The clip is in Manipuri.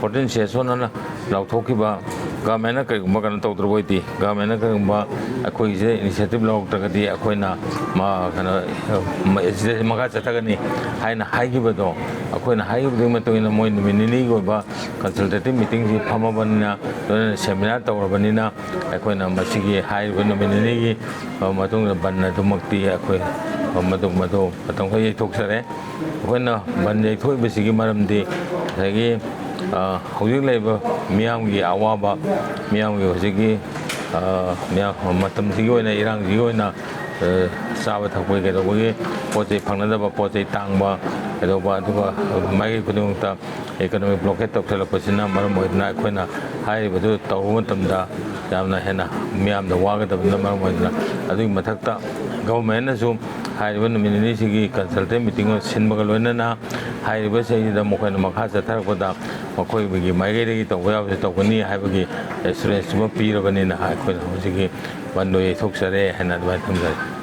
14 CSOꯅ ꯂꯥꯎꯊꯣꯛꯈꯤꯕ ꯒꯚꯔꯟꯃꯦꯟꯠꯅ ꯀꯔꯤꯒꯨꯝꯕ ꯀꯩꯅꯣ ꯇꯧꯗ꯭ꯔꯕ ꯑꯣꯏꯗꯤ ꯒꯚꯔꯟꯃꯦꯟꯠꯅ ꯀꯔꯤꯒꯨꯝꯕ ꯑꯩꯈꯣꯏꯒꯤꯁꯦ ꯏꯅꯤꯁꯤꯌꯦꯇꯤꯚ ꯂꯧꯔꯛꯇ꯭ꯔꯒꯗꯤ ꯑꯩꯈꯣꯏꯅ ꯀꯩꯅꯣ ꯃꯈꯥ ꯆꯠꯊꯒꯅꯤ ꯍꯥꯏꯅ ꯍꯥꯏꯈꯤꯕꯗꯣ ꯑꯩꯈꯣꯏꯅ ꯍꯥꯏꯈꯤꯕꯗꯨꯒꯤ ꯃꯇꯨꯡ ꯏꯟꯅ ꯃꯣꯏ ꯅꯨꯃꯤꯠ ꯅꯤꯅꯤꯒꯤ ꯑꯣꯏꯕ ꯀꯟꯁꯜꯇꯦꯇꯤꯚ ꯃꯤꯇꯤꯡꯁꯤ ꯐꯝꯃꯕꯅꯤꯅ ꯂꯣꯏꯅꯅ ꯁꯦꯃꯤꯅꯥꯔ ꯇꯧꯔꯕꯅꯤꯅ ꯑꯩꯈꯣꯏꯅ ꯃꯁꯤꯒꯤ ꯍꯥꯏꯔꯤꯕ ꯅꯨꯃꯤꯠ ꯅꯤꯅꯤꯒꯤ ꯃꯇꯨꯡꯗ ꯕꯟ ꯑꯗꯨꯃꯛꯇꯤ ꯑꯩꯈꯣꯏ ꯃꯗꯨ ꯃꯇꯝ ꯈꯔ ꯌꯩꯊꯣꯛꯆꯔꯦ ꯑꯩꯈꯣꯏꯅ ꯕꯟ ꯌꯩꯊꯣꯛꯏꯕꯁꯤꯒꯤ ꯃꯔꯝꯗꯤ ꯉꯁꯥꯏꯒꯤ ꯍꯧꯖꯤꯛ ꯂꯩꯔꯤꯕ ꯃꯤꯌꯥꯝꯒꯤ ꯑꯋꯥꯕ ꯃꯤꯌꯥꯝꯒꯤ ꯍꯧꯖꯤꯛꯀꯤ ꯃꯇꯝꯁꯤꯒꯤ ꯑꯣꯏꯅ ꯏꯔꯥꯡꯁꯤꯒꯤ ꯑꯣꯏꯅ ꯆꯥꯕ ꯊꯛꯄꯒꯤ ꯀꯩꯗꯧꯕꯒꯤ ꯄꯣꯠ ꯆꯩ ꯐꯪꯅꯗꯕ ꯄꯣꯠ ꯆꯩ ꯇꯥꯡꯕ ꯀꯩꯗꯧꯕ ꯑꯗꯨꯒ ꯃꯥꯏꯀꯩ ꯈꯨꯗꯤꯡꯃꯛꯇ ꯏꯀꯣꯅꯣꯃꯤꯛ ꯕ꯭ꯂꯣꯀꯦꯠ ꯇꯧꯁꯤꯜꯂꯛꯄꯁꯤꯅ ꯃꯔꯝ ꯑꯣꯏꯗꯨꯅ ꯑꯩꯈꯣꯏꯅ ꯍꯥꯏꯔꯤꯕꯗꯨ ꯇꯧꯕ ꯃꯇꯝꯗ ꯌꯥꯝꯅ ꯍꯦꯟꯅ ꯃꯤꯌꯥꯝꯗ ꯋꯥꯒꯗꯕꯅ ꯃꯔꯝ ꯑꯣꯏꯗꯨꯅ ꯑꯗꯨꯒꯤ ꯃꯊꯛꯇ ꯒꯚꯔꯟꯃꯦꯟꯠꯅꯁꯨ ꯍꯥꯏꯔꯤꯕ ꯅꯨꯃꯤꯠ ꯅꯤꯅꯤꯁꯤꯒꯤ ꯀꯟꯁꯜꯇꯦꯇꯤꯚ ꯃꯤꯇꯤꯡ ꯁꯤꯟꯕꯒ ꯂꯣꯏꯅꯅ ꯍꯥꯏꯔꯤꯕ ꯆꯍꯤꯗ ꯃꯈꯣꯏꯅ ꯃꯈꯥ ꯆꯠꯊꯔꯛꯄꯗ ꯃꯈꯣꯏꯒꯤ ꯃꯥꯏꯀꯩꯗꯒꯤ ꯇꯧꯕ ꯌꯥꯕꯁꯤ ꯇꯧꯒꯅꯤ ꯍꯥꯏꯕꯒꯤ ꯑꯦꯁꯨꯔꯦꯟꯁ ꯑꯃ ꯄꯤꯔꯕꯅꯤꯅ ꯑꯩꯈꯣꯏꯅ ꯍꯧꯖꯤꯛꯀꯤ ꯕꯟꯗꯣ ꯌꯩꯊꯣꯛꯆꯔꯦ ꯍꯥꯏꯅ ꯑꯗꯨꯃꯥꯏꯅ ꯊꯝꯖꯔꯤ